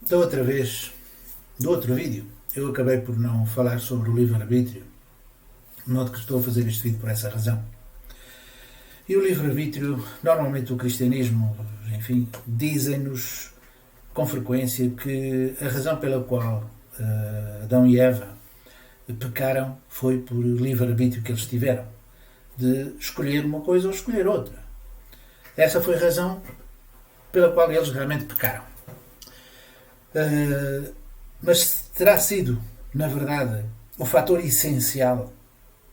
Da outra vez, do outro vídeo, eu acabei por não falar sobre o livre-arbítrio, de modo que estou a fazer este vídeo por essa razão. E o livre-arbítrio, normalmente o cristianismo, enfim, dizem-nos com frequência que a razão pela qual Adão e Eva pecaram foi por livre-arbítrio que eles tiveram, de escolher uma coisa ou escolher outra. Essa foi a razão pela qual eles realmente pecaram. Mas terá sido, na verdade, o fator essencial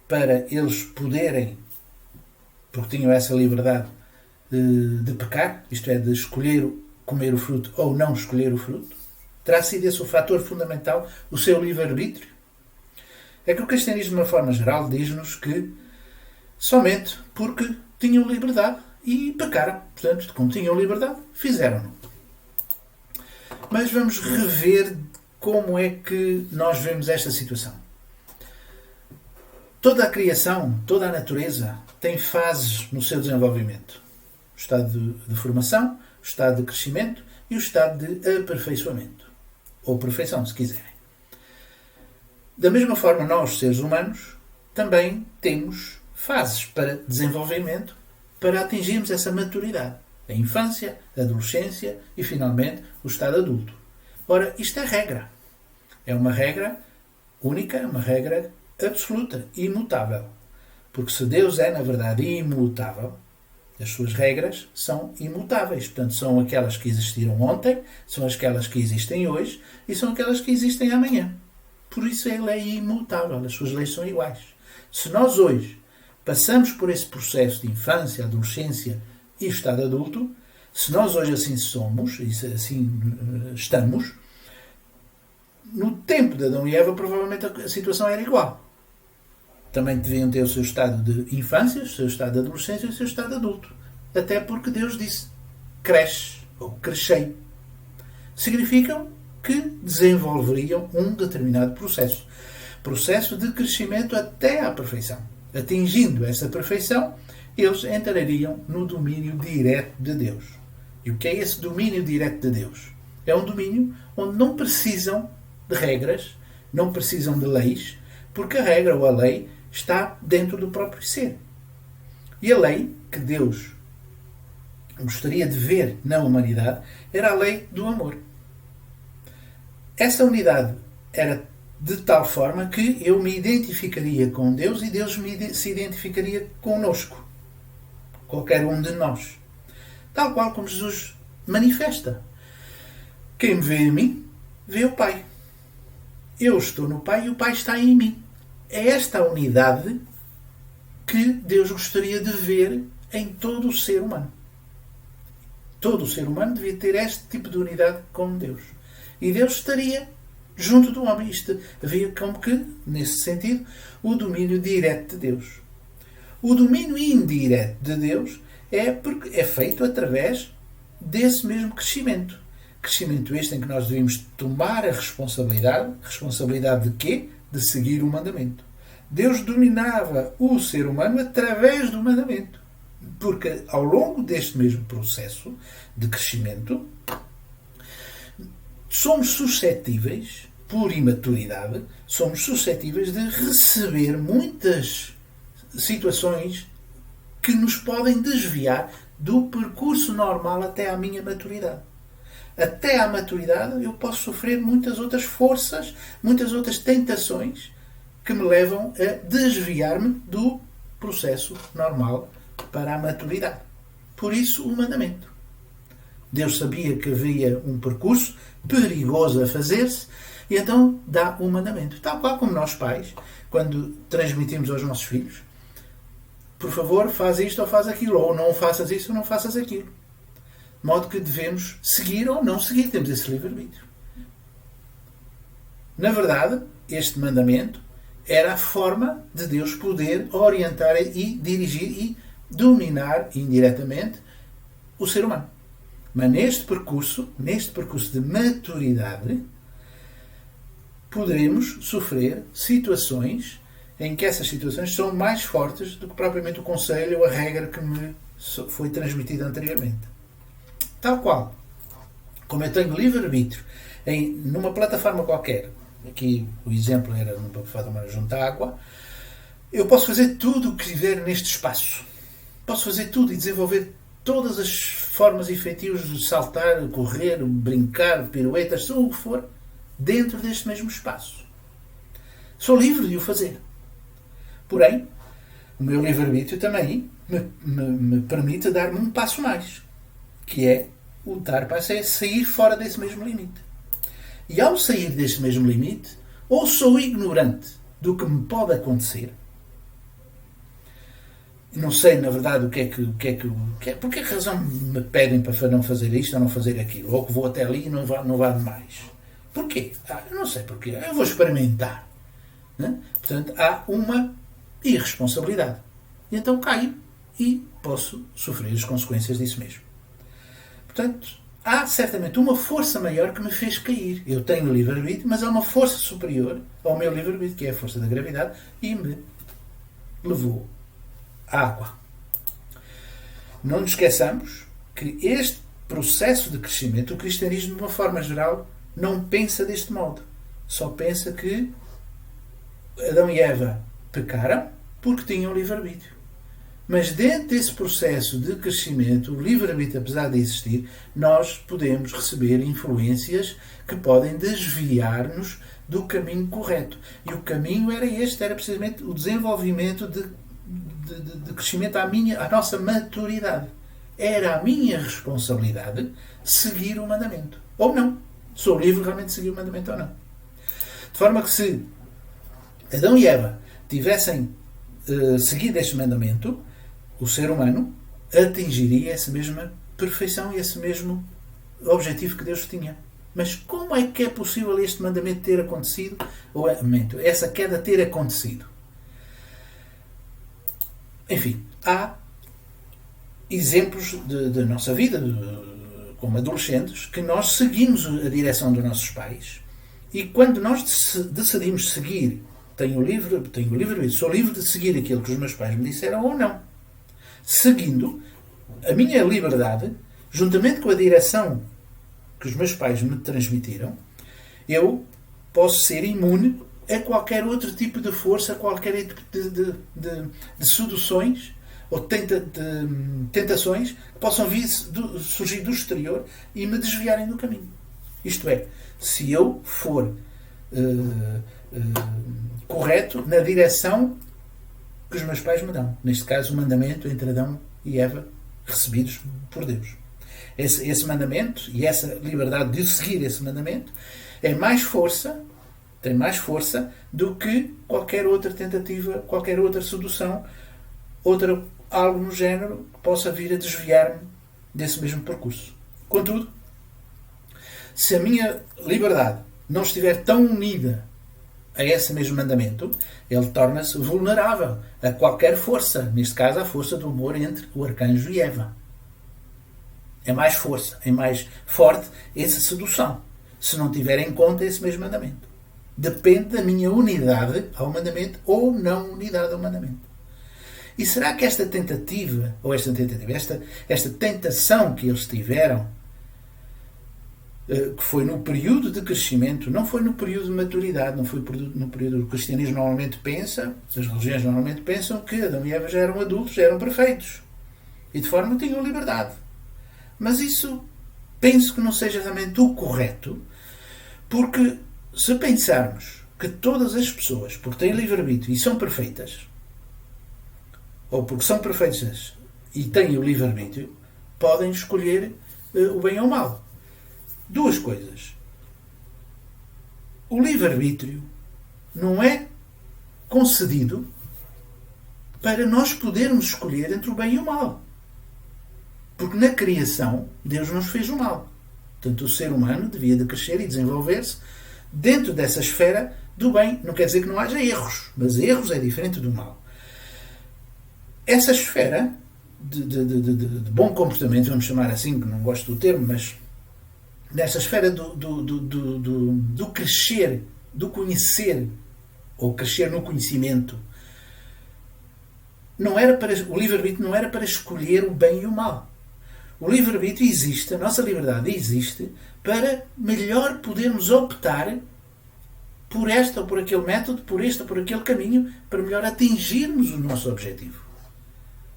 para eles poderem, porque tinham essa liberdade de pecar, isto é, de escolher comer o fruto ou não escolher o fruto? Terá sido esse o fator fundamental, o seu livre-arbítrio? É que o cristianismo, de uma forma geral, diz-nos que somente porque tinham liberdade e pecaram. Portanto, como tinham liberdade, fizeram-no. Mas vamos rever como é que nós vemos esta situação. Toda a criação, toda a natureza tem fases no seu desenvolvimento. O estado de formação, o estado de crescimento e o estado de aperfeiçoamento. Ou perfeição, se quiserem. Da mesma forma, nós, seres humanos, também temos fases para desenvolvimento para atingirmos essa maturidade. A infância, a adolescência e, finalmente, o estado adulto. Ora, isto é regra. É uma regra única, uma regra absoluta, imutável. Porque se Deus é, na verdade, imutável, as suas regras são imutáveis. Portanto, são aquelas que existiram ontem, são aquelas que existem hoje e são aquelas que existem amanhã. Por isso ele é imutável, as suas leis são iguais. Se nós hoje passamos por esse processo de infância, adolescência e estado adulto, se nós hoje assim somos, e assim estamos, no tempo de Adão e Eva provavelmente a situação era igual. Também deviam ter o seu estado de infância, o seu estado de adolescência e o seu estado adulto. Até porque Deus disse, cresce ou crescei. Significam que desenvolveriam um determinado processo. Processo de crescimento até à perfeição. Atingindo essa perfeição, eles entrariam no domínio direto de Deus. E o que é esse domínio direto de Deus? É um domínio onde não precisam de regras, não precisam de leis, porque a regra ou a lei está dentro do próprio ser. E a lei que Deus gostaria de ver na humanidade era a lei do amor. Essa unidade era de tal forma que eu me identificaria com Deus e Deus se identificaria connosco. Qualquer um de nós. Tal qual como Jesus manifesta. Quem me vê a mim, vê o Pai. Eu estou no Pai e o Pai está em mim. É esta a unidade que Deus gostaria de ver em todo o ser humano. Todo o ser humano devia ter este tipo de unidade com Deus. E Deus estaria junto do homem. Isto havia como que, nesse sentido, o domínio direto de Deus. O domínio indireto de Deus é feito através desse mesmo crescimento. Crescimento este em que nós devemos tomar a responsabilidade. Responsabilidade de quê? De seguir o mandamento. Deus dominava o ser humano através do mandamento. Porque ao longo deste mesmo processo de crescimento, somos suscetíveis, por imaturidade, somos suscetíveis de receber muitas situações que nos podem desviar do percurso normal até à minha maturidade. Até à maturidade eu posso sofrer muitas outras forças, muitas outras tentações que me levam a desviar-me do processo normal para a maturidade. Por isso o mandamento. Deus sabia que havia um percurso perigoso a fazer-se e então dá um mandamento. Tal qual como nós pais, quando transmitimos aos nossos filhos, por favor, faz isto ou faz aquilo, ou não faças isso ou não faças aquilo. De modo que devemos seguir ou não seguir, temos esse livre-arbítrio. Na verdade, este mandamento era a forma de Deus poder orientar e dirigir e dominar indiretamente o ser humano. Mas neste percurso de maturidade, poderemos sofrer situações em que essas situações são mais fortes do que propriamente o conselho ou a regra que me foi transmitida anteriormente. Tal qual, como eu tenho livre-arbítrio numa plataforma qualquer, aqui o exemplo era numa plataforma junto à água, eu posso fazer tudo o que estiver neste espaço. Posso fazer tudo e desenvolver todas as formas e feitios de saltar, correr, brincar, piruetas, tudo o que for, dentro deste mesmo espaço. Sou livre de o fazer. Porém, o meu livre-arbítrio também me permite dar-me um passo mais, que é o dar passo é sair fora desse mesmo limite. E ao sair desse mesmo limite, ou sou ignorante do que me pode acontecer, não sei, na verdade, por que razão me pedem para não fazer isto ou não fazer aquilo, ou que vou até ali e não vá mais. Porquê? Eu não sei porquê. Eu vou experimentar. Né? Portanto, há uma irresponsabilidade. E então caio e posso sofrer as consequências disso mesmo. Portanto, há certamente uma força maior que me fez cair. Eu tenho livre-arbítrio, mas há uma força superior ao meu livre-arbítrio, que é a força da gravidade, e me levou à água. Não nos esqueçamos que este processo de crescimento, o cristianismo, de uma forma geral, não pensa deste modo. Só pensa que Adão e Eva pecaram porque tinham livre-arbítrio. Mas dentro desse processo de crescimento, o livre-arbítrio, apesar de existir, nós podemos receber influências que podem desviar-nos do caminho correto. E o caminho era este, era precisamente o desenvolvimento de crescimento à nossa maturidade. Era a minha responsabilidade seguir o mandamento. Ou não. Sou livre realmente de seguir o mandamento ou não. De forma que se Adão e Eva tivessem seguido este mandamento, o ser humano atingiria essa mesma perfeição e esse mesmo objetivo que Deus tinha. Mas como é que é possível este mandamento ter acontecido, ou essa queda ter acontecido? Enfim, há exemplos da nossa vida, como adolescentes, que nós seguimos a direção dos nossos pais e quando nós decidimos seguir, tenho livre, sou livre de seguir aquilo que os meus pais me disseram ou não. Seguindo a minha liberdade, juntamente com a direção que os meus pais me transmitiram, eu posso ser imune a qualquer outro tipo de força, a qualquer tipo de seduções ou tentações que possam surgir do exterior e me desviarem do caminho. Isto é, se eu for correto na direção que os meus pais me dão. Neste caso, o mandamento entre Adão e Eva recebidos por Deus. Esse mandamento e essa liberdade de seguir esse mandamento tem mais força do que qualquer outra tentativa, qualquer outra sedução, algo no género que possa vir a desviar-me desse mesmo percurso. Contudo, se a minha liberdade não estiver tão unida a esse mesmo mandamento, ele torna-se vulnerável a qualquer força, neste caso a força do amor entre o arcanjo e Eva. É mais força, é mais forte essa sedução, se não tiver em conta esse mesmo mandamento. Depende da minha unidade ao mandamento ou não unidade ao mandamento. E será que esta tentativa, ou esta tentação que eles tiveram, que foi no período de crescimento, não foi no período de maturidade, não foi no período que o cristianismo normalmente pensa, as religiões normalmente pensam que Adão e Eva já eram adultos, já eram perfeitos. E de forma que tinham liberdade. Mas isso penso que não seja realmente o correto, porque se pensarmos que todas as pessoas, porque têm livre-arbítrio e são perfeitas, ou porque são perfeitas e têm o livre-arbítrio, podem escolher o bem ou o mal. Duas coisas. O livre-arbítrio não é concedido para nós podermos escolher entre o bem e o mal. Porque na criação, Deus nos fez o mal. Portanto, o ser humano devia de crescer e desenvolver-se dentro dessa esfera do bem. Não quer dizer que não haja erros, mas erros é diferente do mal. Essa esfera de bom comportamento, vamos chamar assim, que não gosto do termo, mas nessa esfera do crescer, do conhecer, ou crescer no conhecimento, o livre-arbítrio não era para escolher o bem e o mal. O livre-arbítrio existe, a nossa liberdade existe para melhor podermos optar por este ou por aquele método, por este ou por aquele caminho, para melhor atingirmos o nosso objetivo.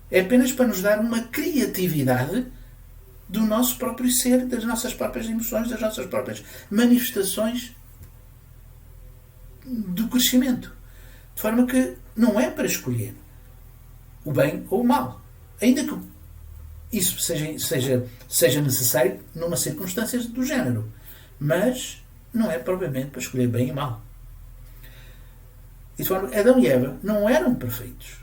É apenas para nos dar uma criatividade do nosso próprio ser, das nossas próprias emoções, das nossas próprias manifestações do crescimento. De forma que não é para escolher o bem ou o mal. Ainda que isso seja necessário numa circunstância do género. Mas não é propriamente para escolher bem e mal. E de forma que Adão e Eva não eram perfeitos.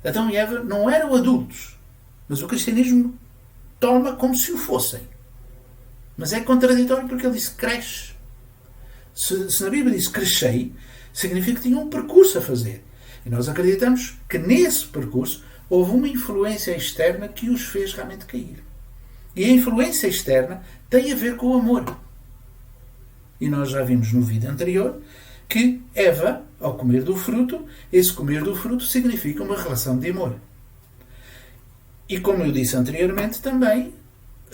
Adão e Eva não eram adultos. Mas o cristianismo toma como se o fossem. Mas é contraditório porque ele disse cresce. Se na Bíblia diz crescei, significa que tinha um percurso a fazer. E nós acreditamos que nesse percurso houve uma influência externa que os fez realmente cair. E a influência externa tem a ver com o amor. E nós já vimos no vídeo anterior que Eva, ao comer do fruto, esse comer do fruto significa uma relação de amor. E como eu disse anteriormente também,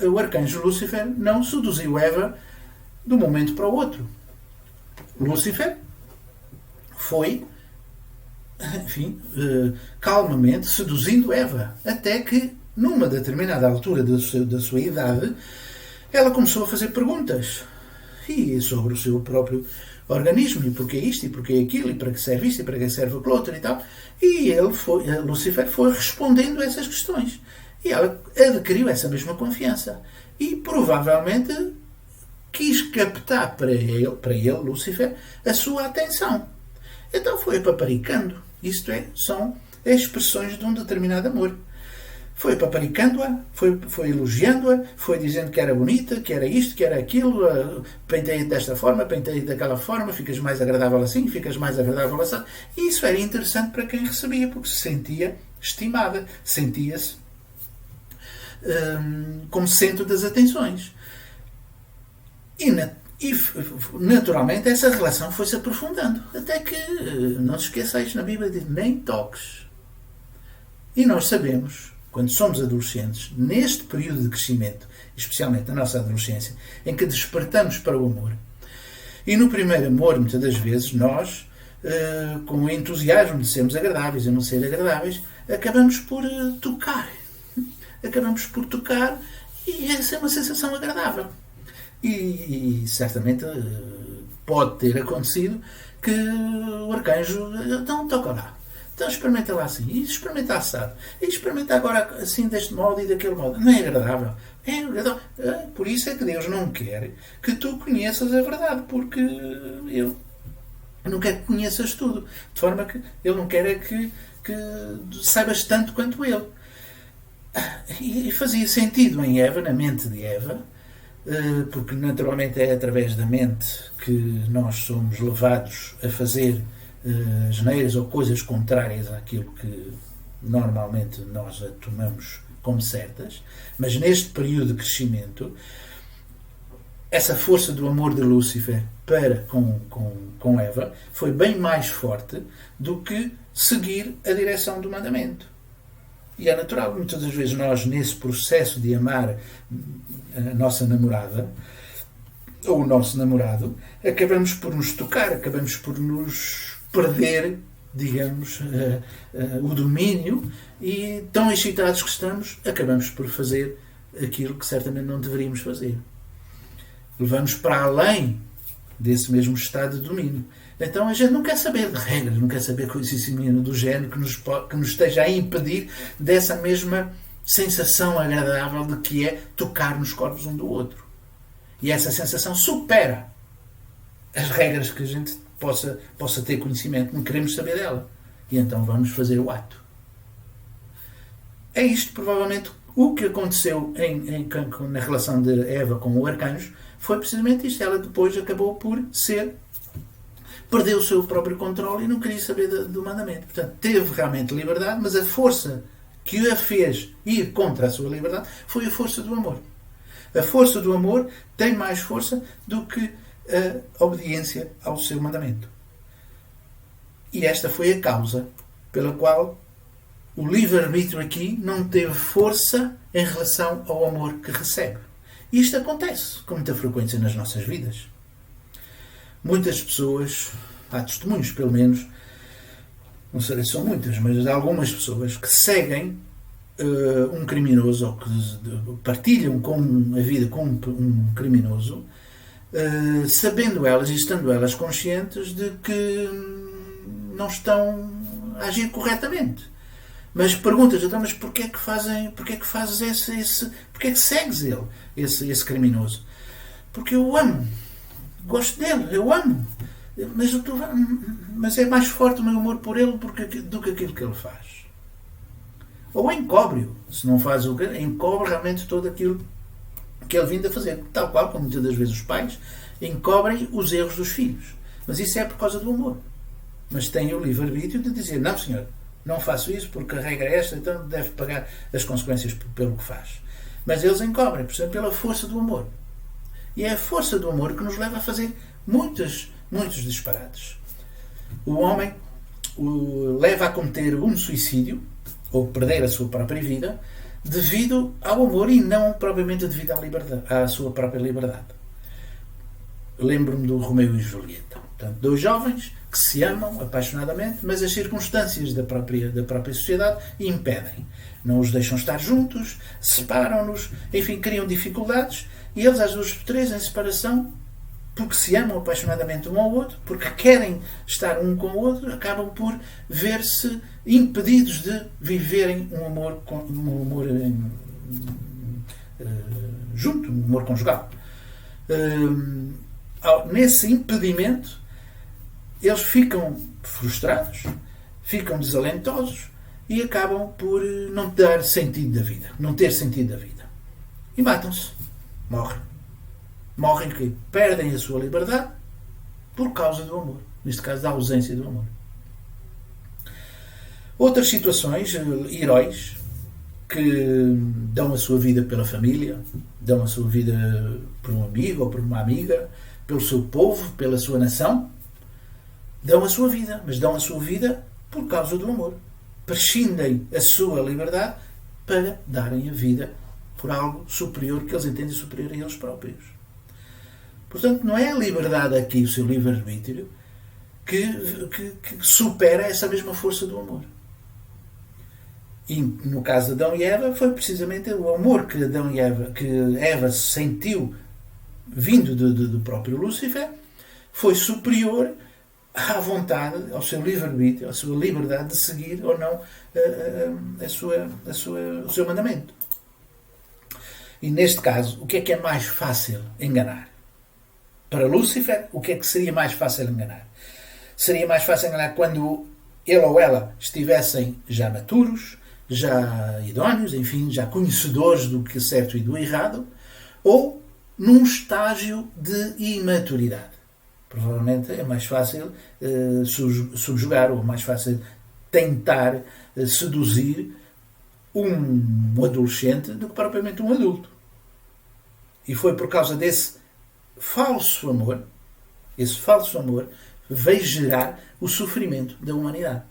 o arcanjo Lúcifer não seduziu Eva de um momento para o outro. Lúcifer foi, enfim, calmamente seduzindo Eva, até que, numa determinada altura da sua idade, ela começou a fazer perguntas e sobre o seu próprio organismo, e porquê isto, e porquê aquilo, e para que serve isto, e para que serve aquilo outro, e tal. E Lúcifer foi respondendo a essas questões. E ela adquiriu essa mesma confiança. E, provavelmente, quis captar para ele, Lúcifer, a sua atenção. Então foi paparicando. Isto é, são expressões de um determinado amor. Foi paparicando-a, foi elogiando-a, foi dizendo que era bonita, que era isto, que era aquilo, pentei desta forma, pentei daquela forma, ficas mais agradável assim, ficas mais agradável assim. E isso era interessante para quem recebia, porque se sentia estimada, sentia-se como centro das atenções. E naturalmente essa relação foi-se aprofundando, até que, não se esqueçais, na Bíblia diz, nem toques. E nós sabemos, quando somos adolescentes, neste período de crescimento, especialmente na nossa adolescência, em que despertamos para o amor, e no primeiro amor, muitas das vezes, nós, com o entusiasmo de sermos agradáveis e não ser agradáveis, acabamos por tocar. Acabamos por tocar e essa é uma sensação agradável. E certamente pode ter acontecido que o arcanjo, então toca lá. Então experimenta lá assim, e experimenta assado, e experimenta agora assim deste modo e daquele modo. Não é agradável. É agradável. Por isso é que Deus não quer que tu conheças a verdade, porque Ele não quer que conheças tudo. De forma que Ele não quer é que saibas tanto quanto Ele. E fazia sentido em Eva, na mente de Eva, porque naturalmente é através da mente que nós somos levados a fazer asneiras ou coisas contrárias àquilo que normalmente nós a tomamos como certas, mas neste período de crescimento, essa força do amor de Lúcifer para com Eva foi bem mais forte do que seguir a direção do mandamento. E é natural, muitas das vezes nós, nesse processo de amar a nossa namorada, ou o nosso namorado, acabamos por nos tocar, acabamos por nos perder, digamos, o domínio, e tão excitados que estamos, acabamos por fazer aquilo que certamente não deveríamos fazer. Levamos para além desse mesmo estado de domínio. Então a gente não quer saber de regras, não quer saber coisas do género que nos esteja a impedir dessa mesma sensação agradável de que é tocar nos corpos um do outro. E essa sensação supera as regras que a gente possa ter conhecimento, não queremos saber dela. E então vamos fazer o ato. É isto, provavelmente, o que aconteceu na relação de Eva com o arcanjo, foi precisamente isto. Ela depois acabou por perdeu o seu próprio controle e não queria saber do mandamento. Portanto, teve realmente liberdade, mas a força que a fez ir contra a sua liberdade foi a força do amor. A força do amor tem mais força do que a obediência ao seu mandamento. E esta foi a causa pela qual O livre-arbítrio aqui não teve força em relação ao amor que recebe. E isto acontece com muita frequência nas nossas vidas. Muitas pessoas, há testemunhos pelo menos, não sei se são muitas, mas há algumas pessoas que seguem um criminoso ou que partilham com a vida com um criminoso, sabendo elas e estando elas conscientes de que não estão a agir corretamente. Mas perguntas, então, mas porquê é que fazes porquê é que segues ele, esse criminoso? Porque eu o amo, gosto dele, eu amo, mas é mais forte o meu amor por ele do que aquilo que ele faz. Ou encobre-o, se não faz o que encobre realmente todo aquilo que ele vindo a fazer, tal qual como muitas das vezes os pais encobrem os erros dos filhos, mas isso é por causa do amor. Mas tem o livre-arbítrio de dizer, não senhor, não faço isso porque a regra é esta, então deve pagar as consequências pelo que faz. Mas eles encobrem, por exemplo, pela força do amor. E é a força do amor que nos leva a fazer muitos disparates. O homem leva a cometer um suicídio, ou perder a sua própria vida, devido ao amor e não propriamente devido à sua própria liberdade. Lembro-me do Romeu e Julieta. Portanto, dois jovens que se amam apaixonadamente, mas as circunstâncias da própria sociedade impedem. Não os deixam estar juntos, separam-nos, enfim, criam dificuldades, e eles, às duas por três, em separação, porque se amam apaixonadamente um ao outro, porque querem estar um com o outro, acabam por ver-se impedidos de viverem um amor junto, um amor conjugal. Nesse impedimento, eles ficam frustrados, ficam desalentosos e acabam por não ter sentido da vida. E matam-se. Morrem que perdem a sua liberdade por causa do amor. Neste caso, da ausência do amor. Outras situações, heróis, que dão a sua vida pela família, dão a sua vida por um amigo ou por uma amiga, pelo seu povo, pela sua nação, dão a sua vida, mas dão a sua vida por causa do amor. Prescindem a sua liberdade para darem a vida por algo superior, que eles entendem superior a eles próprios. Portanto, não é a liberdade aqui, o seu livre-arbítrio, que supera essa mesma força do amor. E no caso de Adão e Eva, foi precisamente o amor que Eva sentiu vindo do próprio Lúcifer, foi superior à vontade, ao seu livre-arbítrio, à sua liberdade de seguir ou não o seu mandamento. E neste caso, o que é mais fácil enganar? Para Lúcifer, o que é que seria mais fácil enganar? Seria mais fácil enganar quando ele ou ela estivessem já maturos, já idóneos, enfim, já conhecedores do que é certo e do errado, ou num estágio de imaturidade. Provavelmente é mais fácil subjugar, ou mais fácil tentar seduzir um adolescente do que propriamente um adulto. E foi por causa desse falso amor, veio gerar o sofrimento da humanidade.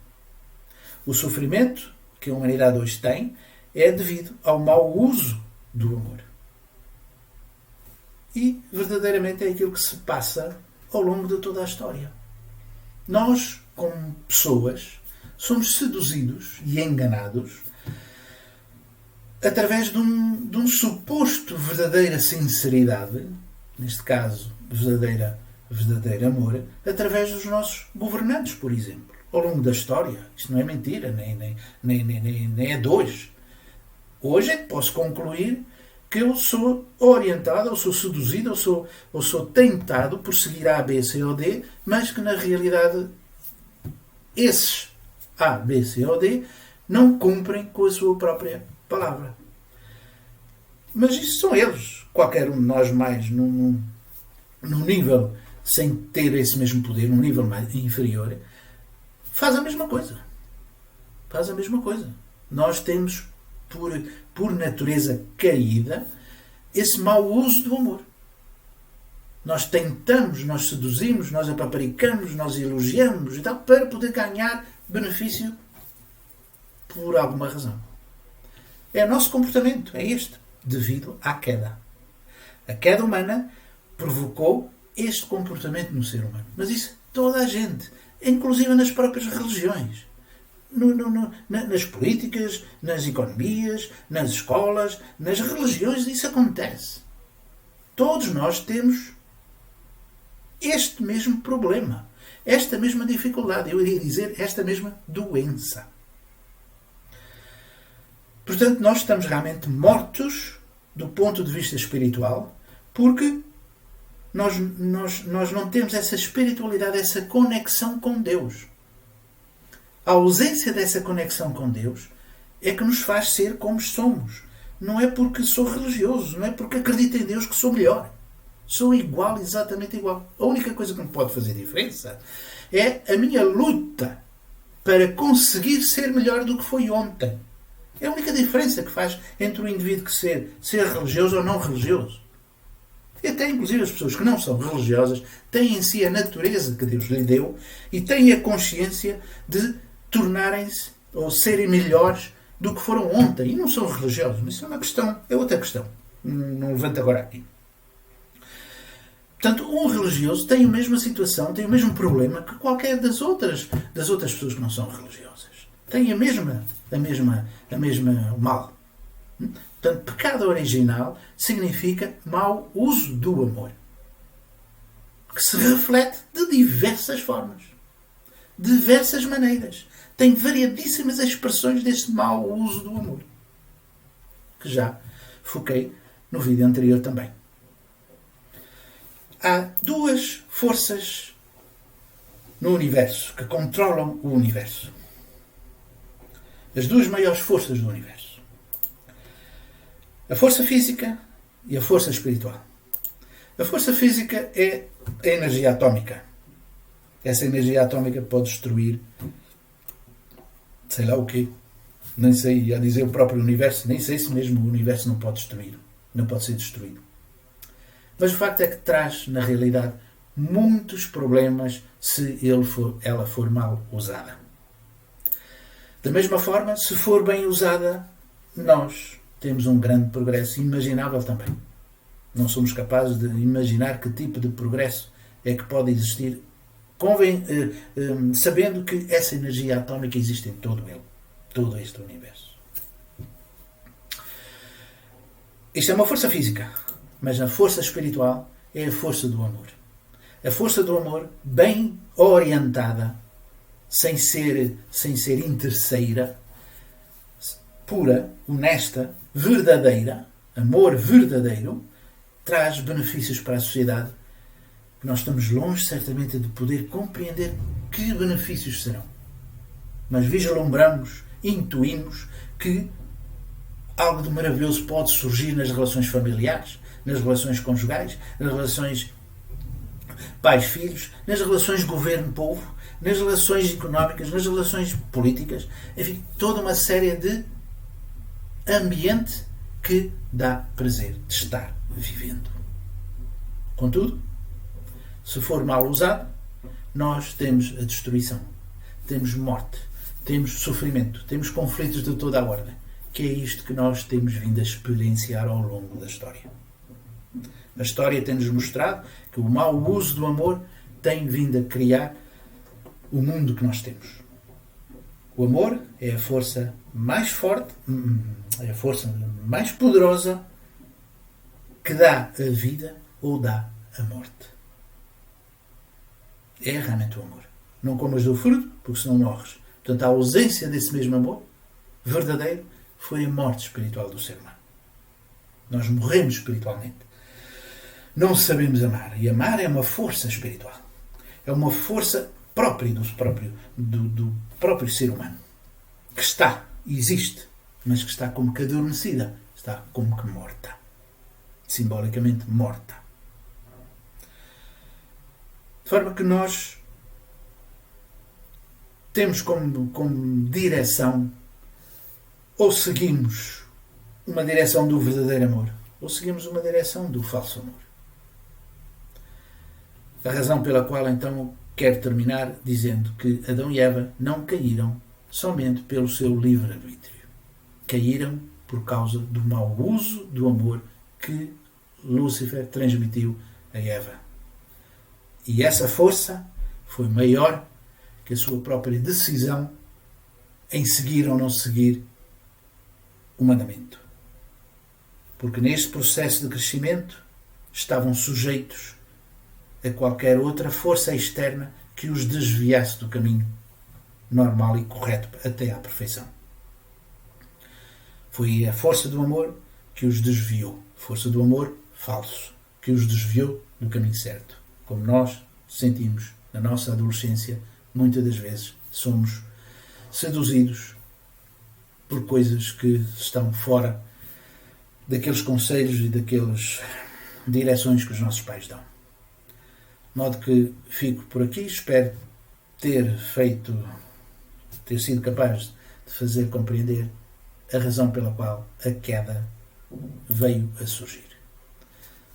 O sofrimento que a humanidade hoje tem é devido ao mau uso do amor. E verdadeiramente é aquilo que se passa ao longo de toda a história. Nós, como pessoas, somos seduzidos e enganados através de um suposto verdadeira sinceridade, neste caso, verdadeiro amor, através dos nossos governantes, por exemplo. Ao longo da história. Isto não é mentira, nem é de hoje. Hoje é que posso concluir que eu sou orientado, ou sou seduzido, ou sou tentado por seguir A, B, C ou D, mas que na realidade esses A, B, C ou D não cumprem com a sua própria palavra. Mas isso são eles. Qualquer um de nós mais num nível sem ter esse mesmo poder, num nível mais inferior, faz a mesma coisa. Nós temos, por natureza caída, esse mau uso do amor. Nós tentamos, nós seduzimos, nós apaparicamos, nós elogiamos e tal, para poder ganhar benefício por alguma razão. É o nosso comportamento, é este, devido à queda. A queda humana provocou este comportamento no ser humano. Mas isso toda a gente, inclusive nas próprias religiões. Nas políticas, nas economias, nas escolas, nas religiões, isso acontece. Todos nós temos este mesmo problema, esta mesma dificuldade, eu iria dizer esta mesma doença. Portanto, nós estamos realmente mortos do ponto de vista espiritual, porque nós não temos essa espiritualidade, essa conexão com Deus. A ausência dessa conexão com Deus é que nos faz ser como somos. Não é porque sou religioso, não é porque acredito em Deus que sou melhor. Sou igual, exatamente igual. A única coisa que me pode fazer diferença é a minha luta para conseguir ser melhor do que foi ontem. É a única diferença que faz entre o indivíduo que ser religioso ou não religioso. E até, inclusive, as pessoas que não são religiosas têm em si a natureza que Deus lhe deu e têm a consciência de tornarem-se ou serem melhores do que foram ontem. E não são religiosos. Mas isso é uma questão, é outra questão. Não levanto agora aqui. Portanto, um religioso tem a mesma situação, tem o mesmo problema que qualquer das outras pessoas que não são religiosas. Tem a mesma mal. Portanto, pecado original significa mau uso do amor, que se reflete de diversas formas, de diversas maneiras. Tem variadíssimas expressões deste mau uso do amor, que já foquei no vídeo anterior também. Há duas forças no universo que controlam o universo. As duas maiores forças do universo. A força física e a força espiritual. A força física é a energia atómica. Essa energia atómica pode destruir sei lá o quê. Nem sei, a dizer o próprio universo, nem sei se mesmo o universo não pode destruir. Não pode ser destruído. Mas o facto é que traz, na realidade, muitos problemas se ela for mal usada. Da mesma forma, se for bem usada, nós temos um grande progresso imaginável também. Não somos capazes de imaginar que tipo de progresso é que pode existir, sabendo que essa energia atómica existe em todo este universo. Isto é uma força física, mas a força espiritual é a força do amor. A força do amor bem orientada, sem ser interesseira, pura, honesta, verdadeira, amor verdadeiro, traz benefícios para a sociedade que nós estamos longe, certamente, de poder compreender que benefícios serão. Mas vislumbramos, intuímos que algo de maravilhoso pode surgir nas relações familiares, nas relações conjugais, nas relações pais-filhos, nas relações governo-povo, nas relações económicas, nas relações políticas, enfim, toda uma série de ambiente que dá prazer de estar vivendo. Contudo, se for mal usado, nós temos a destruição, temos morte, temos sofrimento, temos conflitos de toda a ordem, que é isto que nós temos vindo a experienciar ao longo da história. A história tem-nos mostrado que o mau uso do amor tem vindo a criar o mundo que nós temos. O amor é a força mais forte, é a força mais poderosa que dá a vida ou dá a morte. É realmente o amor. Não comas do fruto, porque senão morres. Portanto, a ausência desse mesmo amor verdadeiro foi a morte espiritual do ser humano. Nós morremos espiritualmente. Não sabemos amar. E amar é uma força espiritual. É uma força própria do próprio ser humano. Que está, existe, mas que está como que adormecida. Está como que morta. Simbolicamente morta. De forma que nós temos como direção, ou seguimos uma direção do verdadeiro amor, ou seguimos uma direção do falso amor. A razão pela qual, então, quero terminar dizendo que Adão e Eva não caíram somente pelo seu livre-arbítrio. Caíram por causa do mau uso do amor que Lúcifer transmitiu a Eva. E essa força foi maior que a sua própria decisão em seguir ou não seguir o mandamento. Porque neste processo de crescimento estavam sujeitos a qualquer outra força externa que os desviasse do caminho normal e correto até à perfeição. Foi a força do amor que os desviou. Força do amor falso, que os desviou do caminho certo. Como nós sentimos na nossa adolescência, muitas das vezes somos seduzidos por coisas que estão fora daqueles conselhos e daquelas direções que os nossos pais dão. De modo que fico por aqui, espero ter sido capaz de fazer compreender a razão pela qual a queda veio a surgir.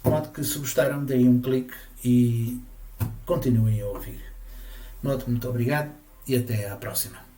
De modo que, se gostaram, deem um clique e continuem a ouvir. De modo que muito obrigado e até à próxima.